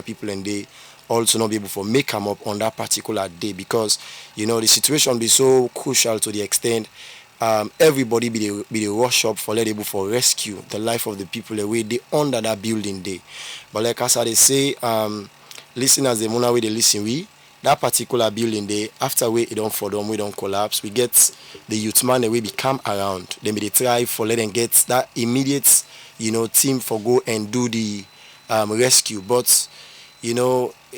people and they also not be able to make them up on that particular day, because the situation be so crucial to the extent everybody be the rush up for let able for rescue the life of the people away they under that building day. But like as I say, listeners the mona way they listen we that particular building day after we don't for them we don't collapse, we get the youth man away become around, then they try for let them get that immediate team for go and do the rescue. But it's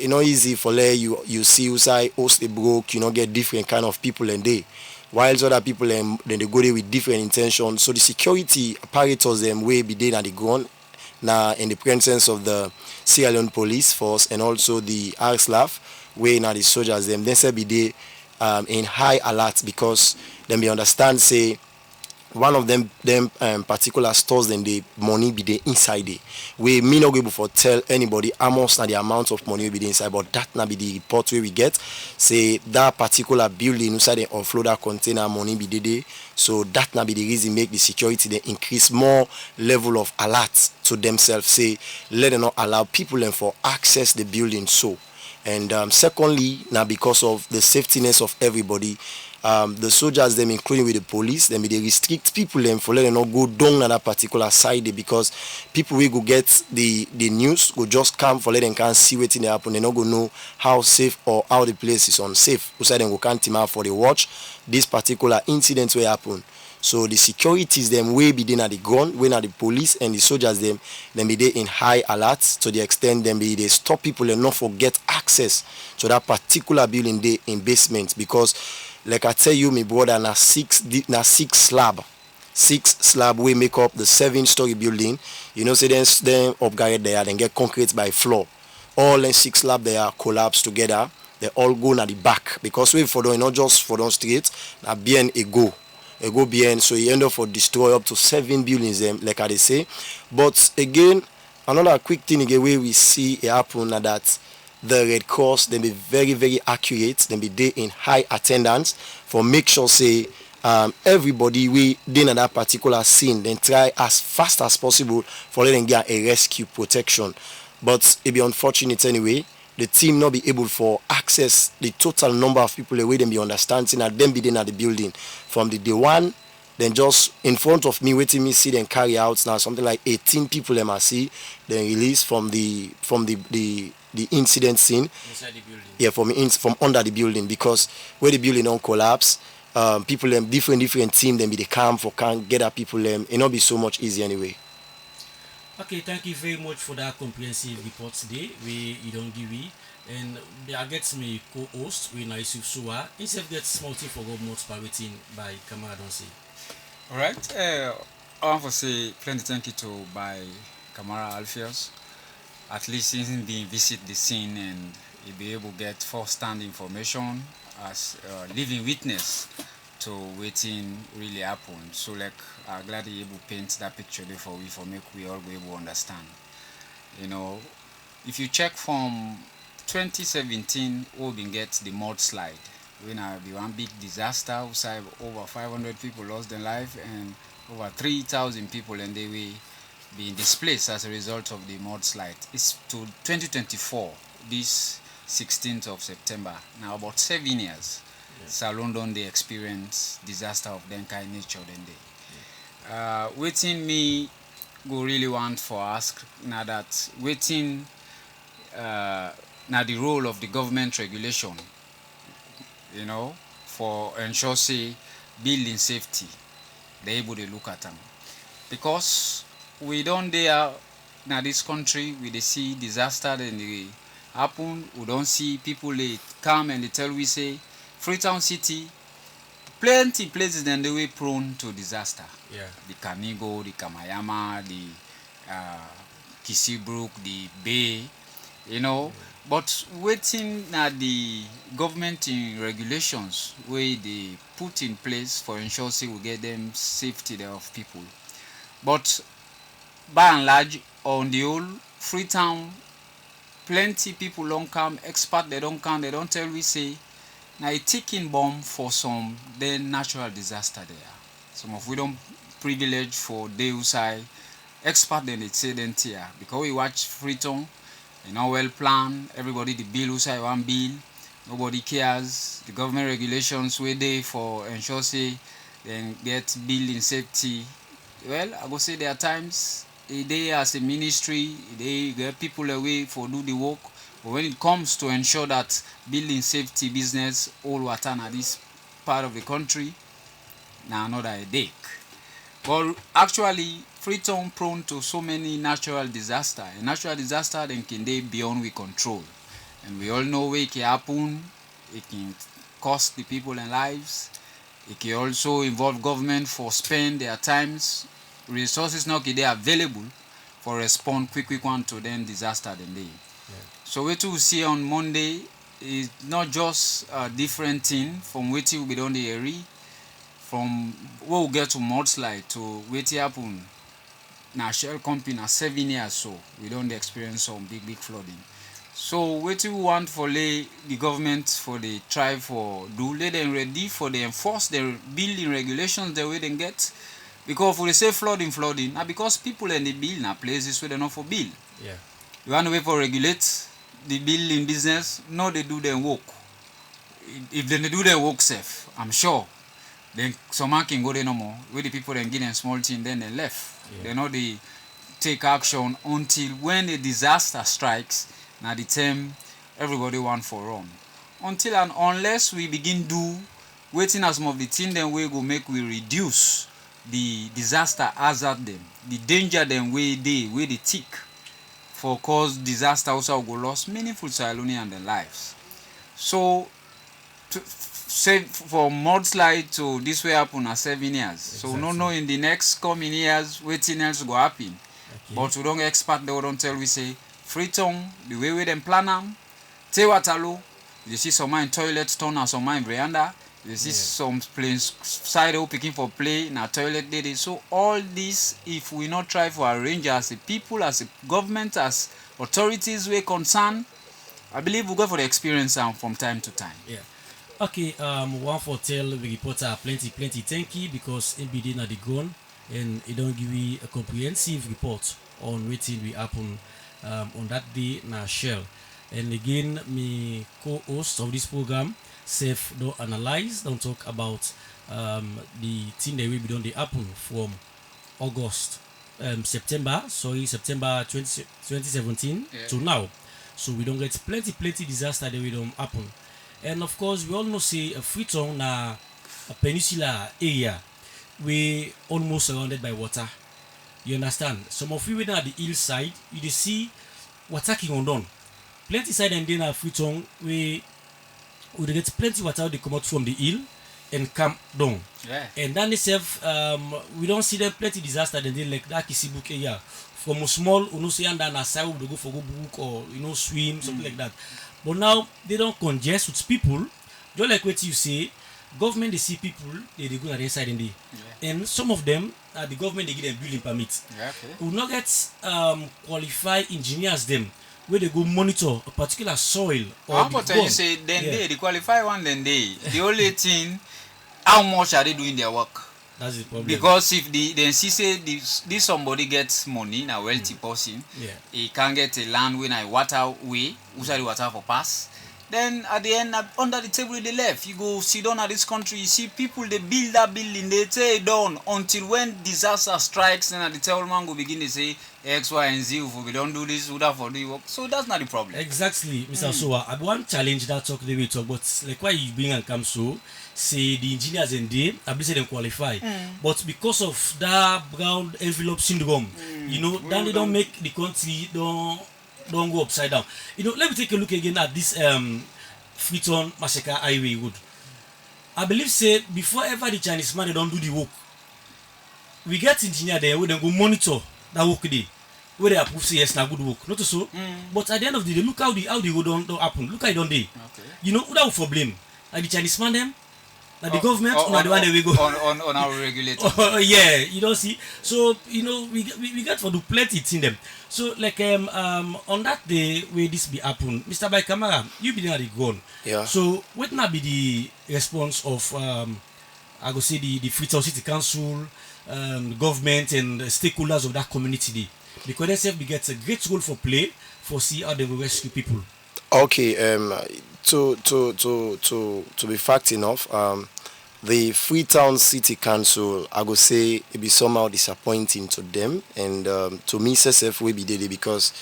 not easy for let you see who say host the broke, get different kind of people and they whilst other people then they go there with different intentions. So the security apparatus them way be there at the ground now in the presence of the Sierra Leone police force and also the RSLAF way now the soldiers them then say be there in high alert, because then they understand say one of them particular stores then the money be there inside there. We may not be able to tell anybody how much na the amount of money will be there inside, but that na be the report where we get say that particular building inside the offload that container money be there. So that na be the reason make the security they increase more level of alert to themselves, say let them not allow people them for access the building. So and secondly now because of the safetyness of everybody, the soldiers them including with the police then they restrict people them for letting not go down on that particular side there, because people will go get the news go just come for letting can see what in happen, they not go know how safe or how the place is unsafe, who said them go can't team out for the watch this particular incident will happen. So the securities them way be there at the ground, when at the police and the soldiers them be there in high alert to the extent them be they stop people and not forget access to that particular building there in basement, because like I tell you, my brother, na six slab we make up the 7-story building. Say then upgrade there, then get concrete by floor. All in 6 slab they are collapsed together. They all go na the back, because we for them not just for them straight, na bien a go bien. So you end up for destroy up to 7 buildings them, like I say. But again, another quick thing again where we see it happen na that the Red Cross they be very very accurate, they be there in high attendance for make sure say everybody we in that particular scene then try as fast as possible for letting get a rescue protection. But it be unfortunate anyway the team not be able for access the total number of people the way them be understanding and them be in at the building from the day one. Then just in front of me waiting me see them carry out now something like 18 people them I see then released from the incident scene inside the building. Yeah, from under the building, because where the building don't collapse, people them different team them be the camp for can't get up people them it not be so much easy anyway. Okay, thank you very much for that comprehensive report today. You don't give me. And I get me co-host with Naisuf Suwa. Instead get small thing for God most written by Kamara Donsi. Alright. I want to say plenty thank you to by Kamara Alpheus. At least he's been visit the scene and he'll be able to get first-hand information as living witness to waiting really happened. So like I'm glad he able to paint that picture there for make we all be able to understand. If you check from 2017 we been get the mudslide when be one big disaster who say over 500 people lost their life and over 3,000 people and they were being displaced as a result of the mudslide. It's to 2024 this 16th of September, now about 7 years. So London they experience disaster of that kind of nature then they. Waiting me go really want for ask now that waiting now the role of the government regulation, for ensure say building safety, they able to look at them. Because we don't there now this country we they see disaster then they happen, we don't see people they come and they tell we say Freetown City plenty places then they were prone to disaster. Yeah. The Kanigo, the Kamayama, the Kisibrook, the Bay, But waiting at the government in regulations where they put in place for ensure say we get them safety there of people. But by and large on the whole Freetown plenty people don't come, expert they don't come, they don't tell we say now a ticking bomb for some then natural disaster there. Some of we don't privilege for they who say expert then they say then here because we watch Freetown You know, well planned. Everybody the bill who say one bill. Nobody cares. The government regulations were there for ensure say then get building safety. Well, I go say there are times they as a ministry they get people away for do the work. But when it comes to ensure that building safety business all water at this part of the country, now another headache. But actually, Freetown prone to so many natural disaster. A natural disaster then can be beyond we control. And we all know where it can happen. It can cost the people and lives. It can also involve government for spend their times. Resources not they available for respond quick one to then disaster then they. Yeah. So what we see on Monday is not just a different thing from what we done the area. From what we get to mudslide to what happen. Now Shell company na 7 years so we don't experience some big flooding. So what we want for the government for the try for do let them ready for the enforce the building regulations the way they get. Because for the say flooding, now because people in the build now places where they not for build. Yeah. You want to wait for regulate the building business, no they do their work. If they do their work safe, I'm sure. Then someone can go there no more. Where the people then get a small thing, then they left. Yeah. They know they take action until when a disaster strikes. Now the time everybody want for run. Until and unless we begin do waiting as some of the thing then we go make we reduce the disaster hazard them, the danger them where they tick for cause disaster also go lost meaningful Saloni and their lives. So say for mudslide to this way happen at 7 years. Exactly. So no know in the next coming years waiting else go happen. Okay. But we don't expect they don't tell we say Freetown, the way we them plan them, Te Waterloo, you see some in toilet turn and some in veranda, you see some planes side up picking for play in a toilet day. So all this if we not try for arrange as a people, as a government, as authorities we concerned, I believe we go for the experience from time to time. Yeah. Okay, one for tell the reporter plenty thank you because it be at the ground and it don't give you a comprehensive report on what will happen on that day na Shell. And again, me co-host of this program, Safe don't analyze, don't talk about the thing that will be done they happen from September 2017 to now. So we don't get plenty disaster that will don't happen. And of course, we all know say Freetown na a peninsula area we almost surrounded by water. You understand? Some of you when at the hillside, you see water king on. Plenty side and then Freetown we get plenty water they come out from the hill and come down. Yeah. And then itself we don't see them plenty disaster then they like that Kisibuk area. From a small say and then aside they go for go book or swim, something like that. But now they don't congest with people. Just like what you say, government they see people, they go on the inside and and some of them the government they give them building permits. Yeah, okay. Will not get qualified engineers them where they go monitor a particular soil or but you say then they qualify one then they the only thing how much are they doing their work? That's the problem. Because if they see say this somebody gets money, a wealthy person, he can get a land when I water way, who's the water for pass. Then at the end, under the table they left, you go sit down at this country, you see people they build that building, they tear it down until when disaster strikes, then at the table man go begin to say X, Y, and Z, if we don't do this, we don't for the work. So that's not the problem. Exactly, Mr. Soa. I want challenge that talk the way talk, but like why you bring and come so say the engineers and they I believe them qualify. But because of that brown envelope syndrome, then they don't make the country don't go upside down. Let me take a look again at this Freetown Massacre Highway Road. I believe say before ever the Chinese man they don't do the work. We get engineer there where they go monitor that work day. Where they approve say yes na good work. Not so. But at the end of the day, look how the road don't happen. Look how it don't day. Okay. Who that will for blame? Like the Chinese man them? Like the government or the one that we go on our regulator. Yeah, you don't see. So we get for do plenty in them. So like on that day where this be happen, Mr. By Camera, you be there at the ground. Yeah. So what not be the response of I go say the Freetown City Council, government and the stakeholders of that community day? Because they say we get a great role for play foresee how they will rescue people? Okay, to be fact enough, the Freetown City Council, I go say it be somehow disappointing to them, and to me, SSF will be daily because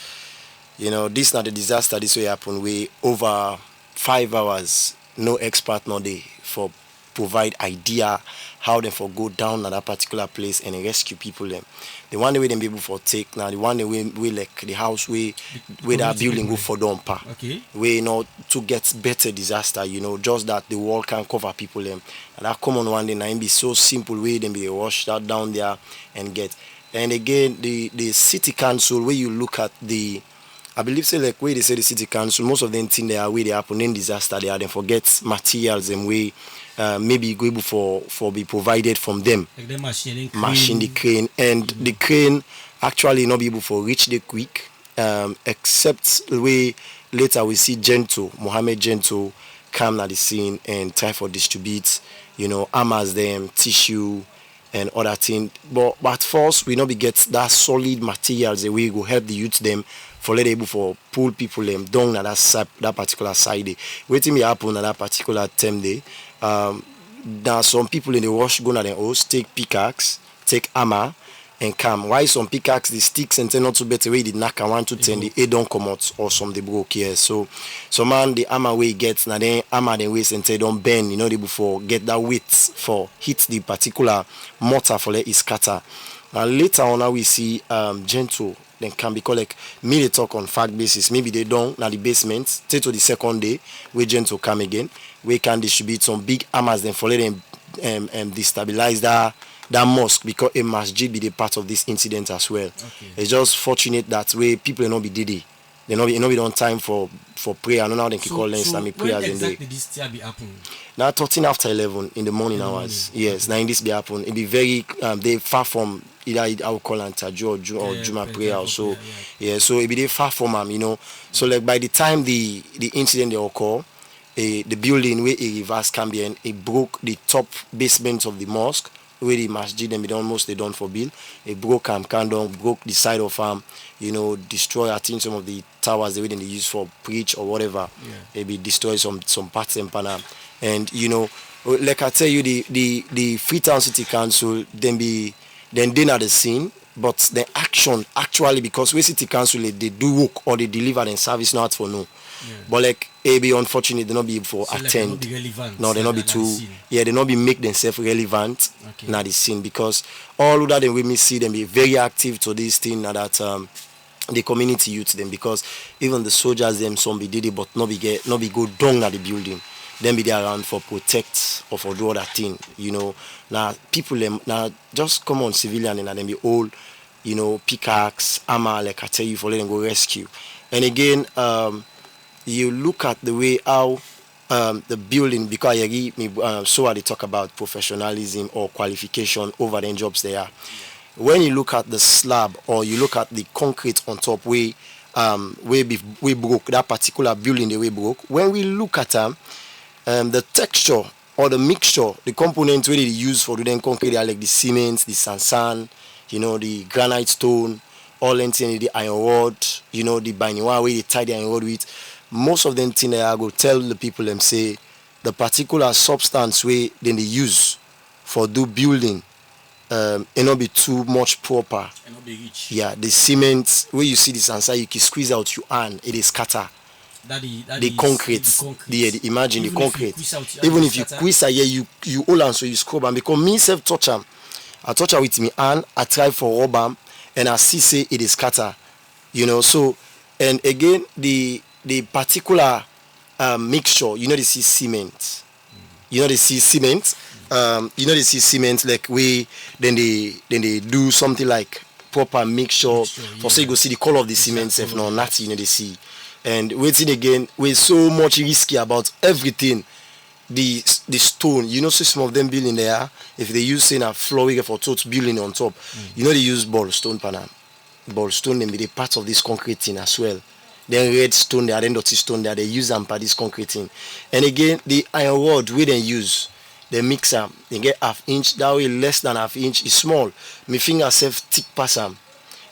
this not a disaster. This way happen. We over 5 hours, no expert no day for provide idea how them for go down at that particular place and rescue people them. The one way them be able for take now, the one way like the house where that Community building go people. for dumper. Okay. We to get better disaster, just that the wall can cover people them. And that common one day now be so simple way them be wash that down there and get. And again the city council where you look at I believe say like where they say the city council, most of them think they are where they happen in disaster they are then forget materials and way maybe go able for be provided from them. Like the machine, Machine the crane and the crane actually not be able for reach the quick except the way later we see Mohammed Gento come at the scene and try for distribute hammers them tissue and other things but first we not be get that solid materials the way go help the youth them for let able for pull people them down at that particular side day. Waiting me happen at that particular time day. Now some people in the rush go na their house, take pickaxe, take hammer and come. Why some pickaxe the sticks and not to better way did knock and 1 to 10 the 8 don't come out or some they broke here. So man the hammer way gets now then hammer then waste and they don't bend, they before get that weight for hit the particular mortar for let it scatter. And later on now we see gentle then can be called like me they talk on fact basis. Maybe they don't now the basement, take to the second day where gentle come again. We can distribute some big hammers then for let them destabilize that mosque because a masjid be the part of this incident as well. Okay. It's just fortunate that way people will not be diddy. They not be on time for prayer. I don't know how they can call them Islamic prayers in exactly day. this thing be happen? Now 13 after 11 in the morning In the hours. morning. Yes, now in this be happen. It be very they far from either I would call Antaju or Juma prayer or so. Yeah, so it be they far from them, So like by the time the incident they occur, the building where a reverse Cambian, it broke the top basement of the mosque where the masjid and they done for bill. It broke broke the side of destroy I think some of the towers they use for preach or whatever. Yeah. Maybe destroy some parts and panam. And like I tell you the Freetown City Council then they at the scene. But the action actually because we city council they do work or they deliver and service not for no. Yeah. But like be unfortunate they not be able for So attend. like, they not be relevant. No, they not be too. Yeah, they not be make themselves relevant. Okay. Now the scene because all of that then we may see them be very active to this thing now that the community youth them because even the soldiers them some be did it but not be go down at the building. Then be there around for protect or for do other thing. Now people them now just come on civilian and then be all pickaxe, hammer like I tell you for let them go rescue. And again you look at the way how the building because so they talk about professionalism or qualification over the jobs they are. When you look at the slab or you look at the concrete on top we broke that particular building the way broke. When we look at the texture or the mixture, the components where they use for doing concrete are like the cement, the sand, the granite stone, all anything the iron rod, the binding wire where they tie the iron rod with. Most of them thing I go tell the people them say the particular substance way then they use for do building it not be too much proper. And not be rich. Yeah, the cement where you see this answer you can squeeze out your hand, it is scatter. The concrete. Imagine even the concrete. Even If you squeeze here, you hold on so you scrub and because me self touch them. I touch her with me hand, I try for rub am and I see say it is scatter. So and again the particular mixture, they see cement. They see cement. They see cement like then they do something like proper mixture for so you go see the color of the cement self no nothing they see. And waiting again, we're so much risky about everything. The stone, so some of them building there, if they use a floor for total building on top, they use ball stone panel. Ball stone them be the part of this concrete thing as well. Then red stone there, then dirty stone there, they use them for this concrete thing. And again, the iron rod we then use, they mix them, they get half inch, that way less than half inch is small. My finger self thick pass them.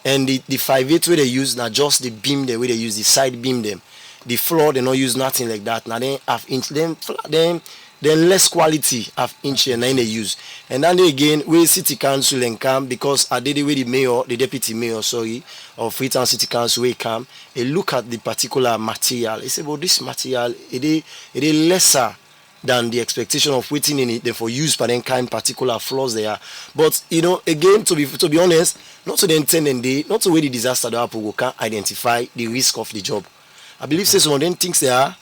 And the 5/8 way they use now just the beam the way they use the side beam them. The floor they not use nothing like that. Now then half inch then less quality half inch and then they use. And then again we city council and come because I did the way the mayor, the deputy mayor, sorry, of Freetown City Council we come, they look at the particular material. They say, well, this material it is lesser than the expectation of waiting in it therefore use for then kind particular flaws there. But again to be honest, not to the intent and day, not to where the disaster that people can identify the risk of the job. I believe say some of them things they are.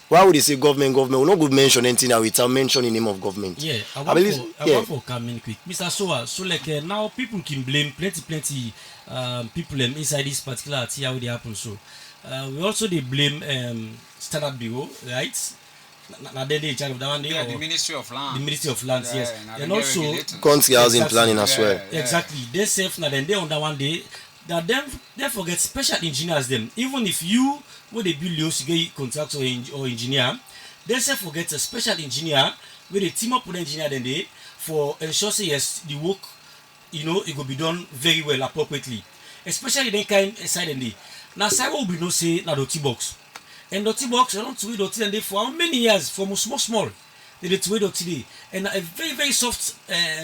Why would they say government? We will not go mention anything that without mentioning the name of government. Yeah, I want for come in quick. Mr. Soa, so like now people can blame plenty people inside this particular tea how they happen. So we also they blame Standard Bureau, right? Now they in charge of that one. Yeah, the Ministry of Land. The Ministry of Lands, yes. And also country housing planning as well. Exactly. They safe now then they on that one day. That them they forget special engineers them. Even if you when they build those get contractor or engineer, they say forget a special engineer where they team up with the engineer then they for ensure say yes the work it will be done very well appropriately. Especially then kind side and day. Now side will be no say na dirty box. And dirty box I don't to dirty and they for how many years from small. They to dirty day. And a very, very soft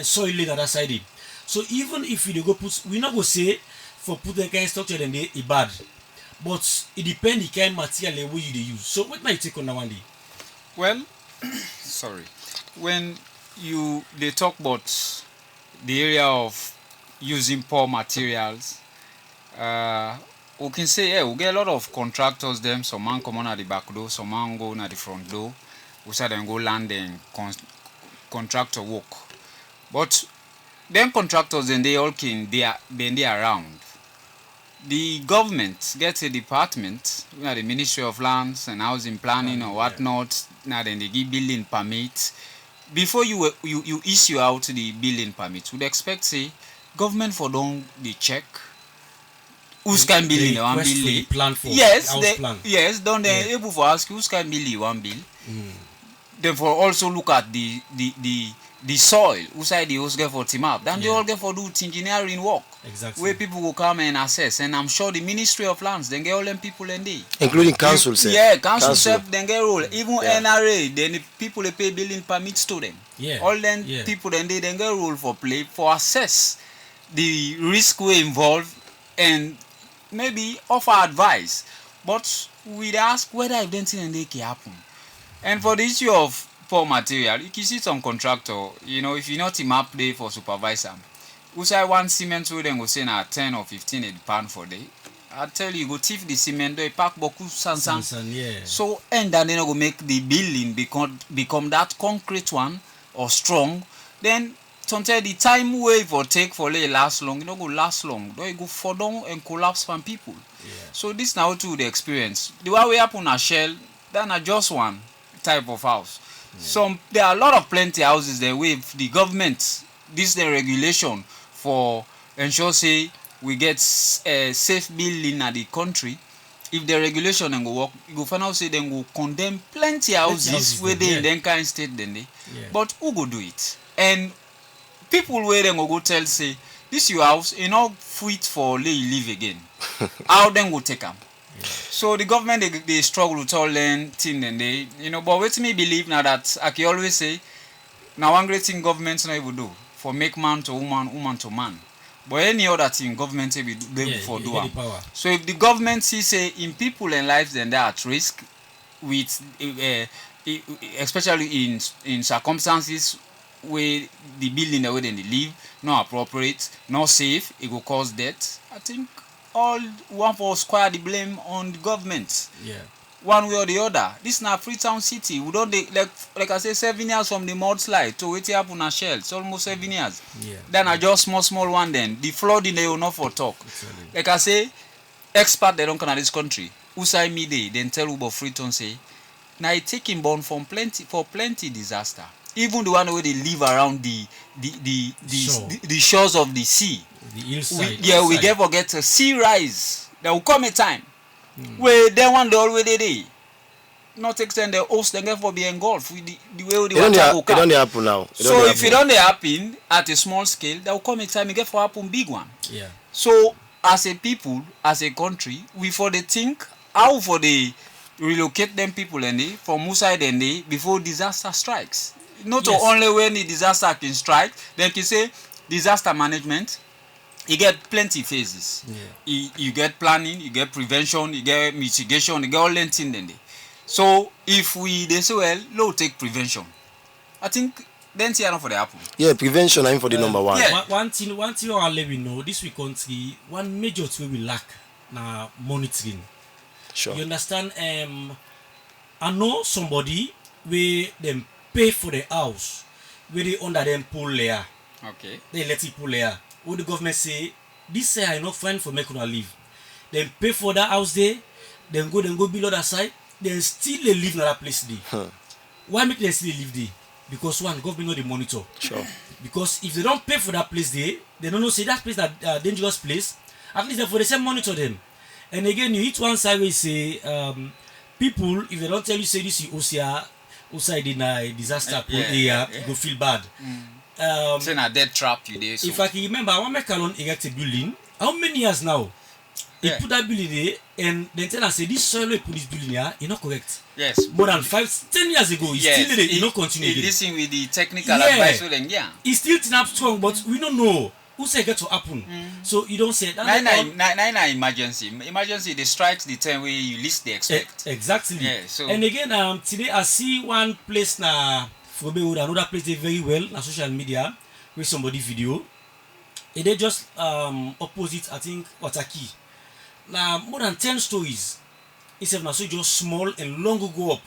soil later that side. So even if you go put we not go say for put the kind of structure then they bad. But it depends the kind of material way you use. So what might you take on that one day? Well, sorry. When they talk about the area of using poor materials, we can say we get a lot of contractors them, some man come on at the back door, some man go at the front door, we say them go land and contractor work. But them contractors then they all can they around. The government gets a department, the Ministry of Lands and Housing Planning or whatnot. Now then they give building permits. Before you issue out the building permits, would expect say government for don't they check who's can building the one building. Yes, don't they able for ask who's can build the one bill. Therefore also look at the soil, outside the house get for team up. Then they all get for do engineering work. Exactly. Where people will come and assess. And I'm sure the Ministry of Lands, then get all them people in there. Including council, sir. Yeah, council self then get role. Even NRA, then the people they pay building permits to them. Yeah. All them people then they then get role for play for assess the risk we involved and maybe offer advice. But we'd ask whether anything and they can happen. And for the issue of poor material, you can see some contractor, if you not team up there for supervisor, who say one cement with them go say na 10 or 15 pound for day. I tell you, go thief the cement, they pack boku sansan. Yeah. So and then they go make the building become that concrete one or strong. Then sometimes the time wave or take for lay last long, go last long. They go fall down and collapse from people. Yeah. So this now too the experience. The way we happen a shell, then are just one type of house. There are a lot of plenty houses there with the government. This the regulation for ensure say we get safe building at the country. If the regulation then go work, you go find out say then go condemn plenty houses where they in them kind of state then they. Yeah. But who go do it? And people where then go tell say this your house not fit for lay you live again. How then go take them? Yeah. So the government they struggle with all them thing and they but what me believe now that I can always say now one great thing government not able do for make man to woman, woman to man. But any other thing government will be for do. So if the government sees say in people and lives then they are at risk with especially in circumstances where the building the way they live not appropriate, not safe, it will cause death. I think all one for square the blame on the government. Yeah. One way or the other. This na Freetown City. We don't like I say 7 years from the mudslide to wait up on a shell. It's almost 7 years. Yeah. Then I just small one then. The flooding they will not for talk. Exactly. Like I say, expert they don't come to this country. Who say me they then tell about Freetown say now it taking born from plenty disaster. Even the one where they live around the shores of the sea. The hillside. We get forget a sea rise. There will come a time where they want the already day. Not extend the host they get for be engulfed with the way the water will come. It don't happen now. So if it don't happen at a small scale, there will come a time it get for happen big one. Yeah. So as a people, as a country, we for the think how for the relocate them people and they from outside and they before disaster strikes. Not Yes. only when the disaster can strike, then can say disaster management. You get plenty phases. You get planning, you get prevention, you get mitigation, you get all that thing then. So if we they say well, low take prevention. I think then see enough for the happen. Yeah, prevention I'm for the number one. yeah. One thing I'll let we know this week country one major thing we lack na monitoring. Sure. You understand? I know somebody where them pay for the house, where they under them pull layer. Okay. They let it pull layer. What the government say, this say I not fine for make una live. Then pay for that house there, then go below that side, then still they live in that place there. Why make them still live there? Because one, government know the monitor. Sure. Because if they don't pay for that place there, they don't know say that place that dangerous place. At least for the same monitor them. And again, you hit one side where you say people if they don't tell you say this is outside in a disaster prone area, you go feel bad. Say na dead trap you there. So. If I can remember, I want make Calon erect a building. How many years now? He put that building there and then tell us say this soil we put this building here, it's not correct. Yes. More than 10 years ago, he's still there, he not continue. He listen with the technical advice so then He's still up strong, but we don't know who say get to happen. So you don't say that. Nine emergency. Emergency they strikes the time where you least they expect. Exactly. Yeah, so and again, today I see one place na Fobe another place they very well na social media with somebody video. And they just opposite I think Wataki. Now more than 10 stories. Instead now so just small and long go up.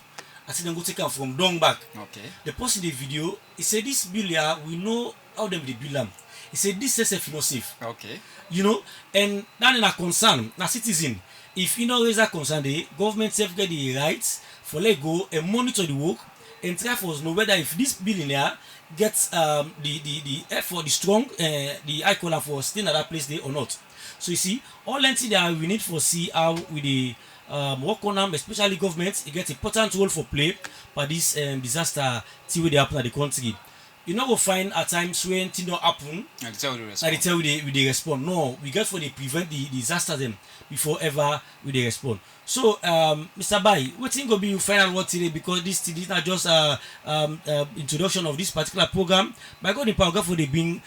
I see them go take them from down back. okay. The person in the video, he said this bill here, we know how them they build them. He said this is not safe. Okay. You know, and that is a concern, na citizen. If you know raise a concern, the government self get the rights for let go and monitor the work and try for us know whether if this building here gets the effort, the strong, the high color for staying at that place there or not. So you see, all entity that we need for see how with the work on them, especially government, it gets important role for play for this disaster thing will happen at the country. You know, we'll find at times when things don't happen, And tell you and they tell we respond. No, we get for they prevent the disaster them before ever we they respond. So, Mr. Bai, what thing go be you final word today because this not just introduction of this particular program. By God in power, God for they bring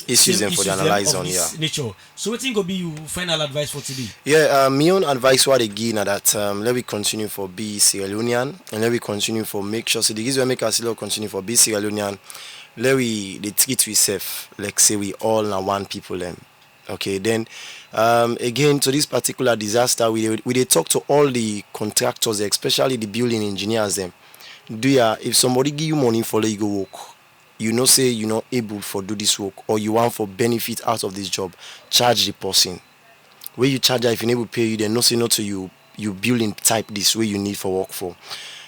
Issues them for the analyze on this nature. So, what thing go be you final advice for today? Yeah, my own advice what again that let we continue for be Sierra Leonean and let we continue for make sure so the gives we make us continue for be Sierra Leonean. Let we they treat we safe like say we all are one people them. Okay, then again to this particular disaster we they talk to all the contractors, especially the building engineers them. If somebody give you money for let you go work, you know say you're not able for do this work or you want for benefit out of this job, charge the person. Where you charge if you able to pay you, then no say not to you building type this way you need for work for.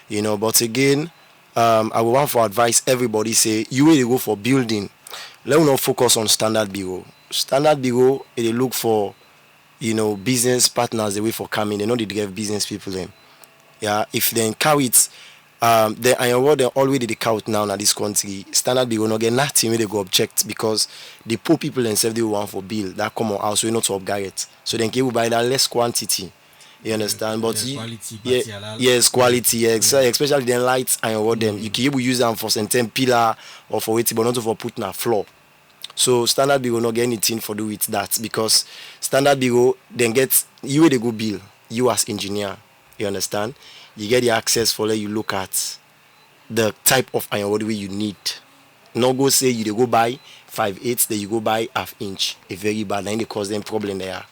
You know, but again, I will want for advice everybody say you will go for building. Let us not focus on standard bureau. Standard bureau they look for business partners the way for coming. They know they get business people them. Yeah, if they carry it they already the count now in this country. Standard bureau not get nothing where they go object because the poor people themselves they want for bill that come on house so not to upgrade it. So then can buy that less quantity. You understand? But quality, yes, quality, yeah. Especially the lights and what them. You can use them for certain pillar or for it, but not for putting a floor. So standard bureau not get anything for do with that because standard bureau then get you where they go bill. You as engineer, you understand? You get the access for let you look at the type of iron rod you need. Not go say you they go buy 5/8, then you go buy ½ inch. A very bad, then they cause them problem there.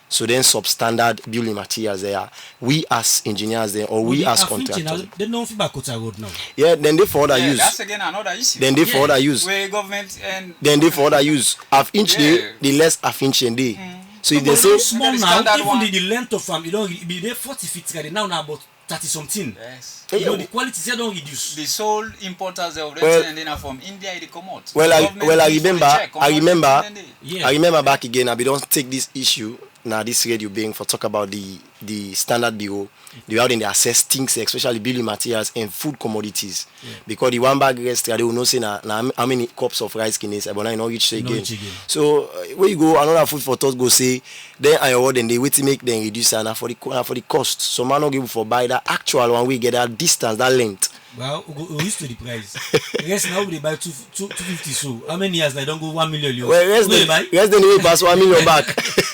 So then substandard building materials there. We as engineers there or we as contractors. They don't feel back road now. Yeah, then they for other use. That's again another issue. Then they for other use. Where government and Then they for other use. ½ inch day, the less ½ inch a day. So if they say small the now, standard even one. the length of farm, you know, be there 40 feet carry now about 30 something. yes. You know, the quality they don't reduce. The sole importers of Well- and then are from India they come out. I remember Yeah. I remember back again I don't take this issue now this radio being for talk about the standard bureau. The how they assess things, especially building materials and food commodities. Because the one bag restaurant they will not say na how many cups of rice can inside, but now you know reach again. So where you go, another food for thought go say then I award and they wait to make them reduce and for the cost. So man not give for buy that actual one we get that distance, that length. Well, we used to the price. Rest now they buy 250. So how many years they don't go 1 million? Well, rest then they pass 1 million back.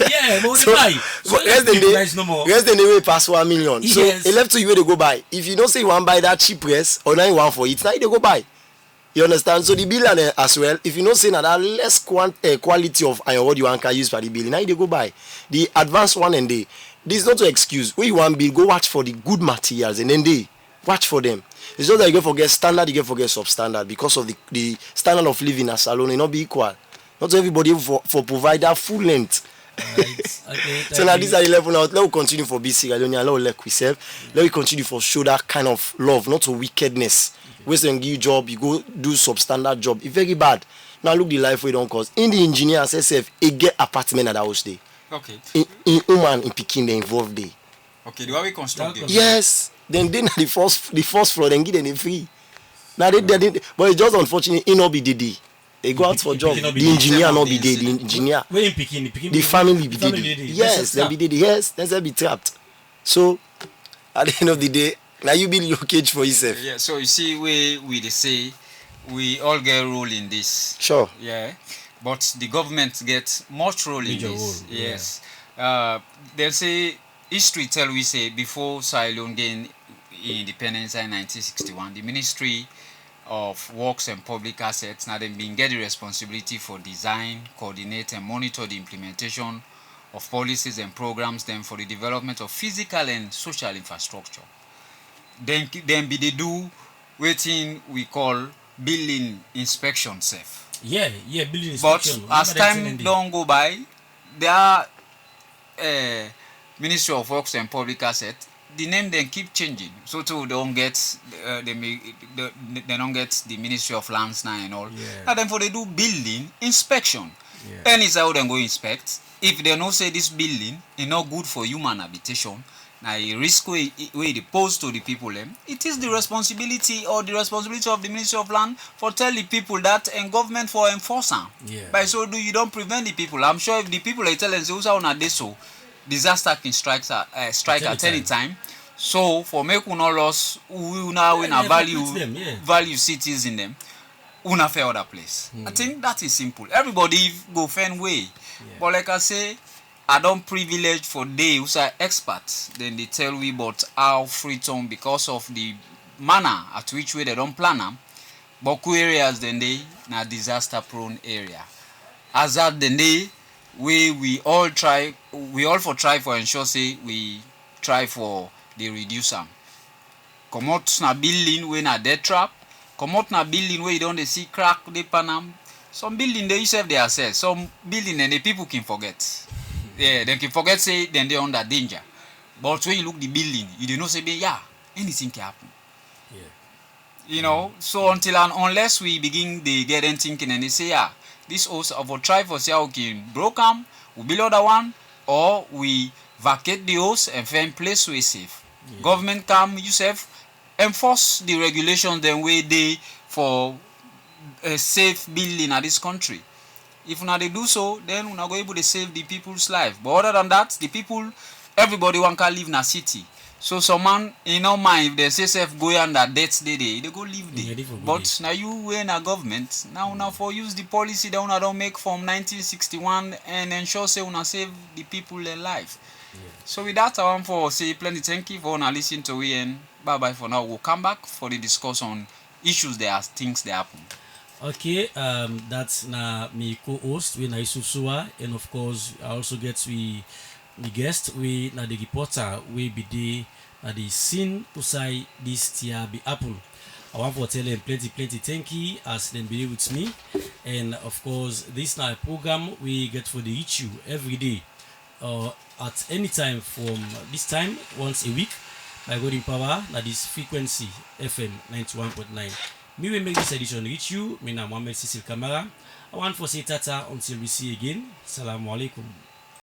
Yeah, but so, buy. So rest then they pass 1 million. Yes. So it left to you where they go buy. If you don't say you want buy that cheap rest or now you want for it, now they go buy. You understand? So the bill as well. If you don't say that less quality of iron what you want can use for the bill, now they go buy the advanced one and they. This is not to excuse. When you want bill, go watch for the good materials and then they watch for them. It's just that you get forget standard, you get forget substandard because of the standard of living as alone, it not be equal. Not everybody for provide that full length. Right. Okay, so now these are the level now. Let me continue for BC. Let me continue for show that kind of love, not to wickedness. Waste and give you job, you go do substandard job. It's very bad. Now look the life we don't cause. In the engineer SSF, it get apartment at the house day. Okay. In Oman, in Peking, they involved day. Okay, the way we construct it. Yes. Then the first floor, then give them free. Now they but it's just unfortunate. It not be the they go out for job. The engineer not be there. The engineer. Where in Peking? The family be there. Yes, they be there. Yes, then they be trapped. So at the end of the day, now you build your cage for yourself. Yeah. So you see, we say we all get role in this. Sure. Yeah, but the government gets much role in this. Yes. They say history tell we say before Sierra Leone gained independence in 1961, the Ministry of Works and Public Assets now then been get the responsibility for design, coordinate and monitor the implementation of policies and programs then for the development of physical and social infrastructure. Then be they do waiting we call building inspection safe. Yeah, building inspection. But as time don't go by, there are Ministry of Works and Public Assets, the name then keep changing. So too they don't get they don't get the Ministry of Lands now and all. Yeah. And then for they do building inspection. Yeah. And it's how they go inspect. If they don't say this building is not good for human habitation, now a risk way they pose to the people, it is the responsibility of the Ministry of Land for tell the people that and government for enforce them. Yeah. By so do you don't prevent the people. I'm sure if the people are telling so disaster can strike at any time. So for make una loss, we now win a value cities in them. Una fair other place. I think that is simple. Everybody go find way. But like I say, I don't privilege for they who are experts. Then they tell we about how Freetown because of the manner at which way they don't plan them. But areas then they na disaster prone area. As that then they we all try for ensure say we try for the reduce them. Come out na building when a dead trap. Come out na building where you don't see crack they panam. Some building they yourself they assess. Some building and the people can forget. Yeah, they can forget say then they under danger. But when you look the building, you do not say anything can happen. Yeah. You know, so until and unless we begin the getting thinking and they say this house of a try for say okay broke them, we build other one, or we vacate the house and find place we safe. Yeah. Government come yourself enforce the regulations then way they for a safe building at this country. If una they do so, then una go able to save the people's life. But other than that, the people, everybody want to live in a city. So some man in no mind if they say self go under death they go live there. Yeah, but now you in a government now for use the policy that una don't make from 1961 and ensure say una save the people their life. Yeah. So with that I want for say plenty thank you for una listen to we and bye bye for now. We'll come back for the discuss on issues there as things that happen. Okay, that's na me co-host we na Yusuf Suwa, and of course I also get we guest we na the reporter we be the na the scene usai this tia be apple. I want to tell them plenty thank you as them be with me, and of course this na a program we get for the issue every day at any time from this time once a week by God in power na this frequency FM 91.9. Me will make this edition reach you. Me na Mohammed Cecil Kamara. I want to say tata until we see again. Assalamu alaikum.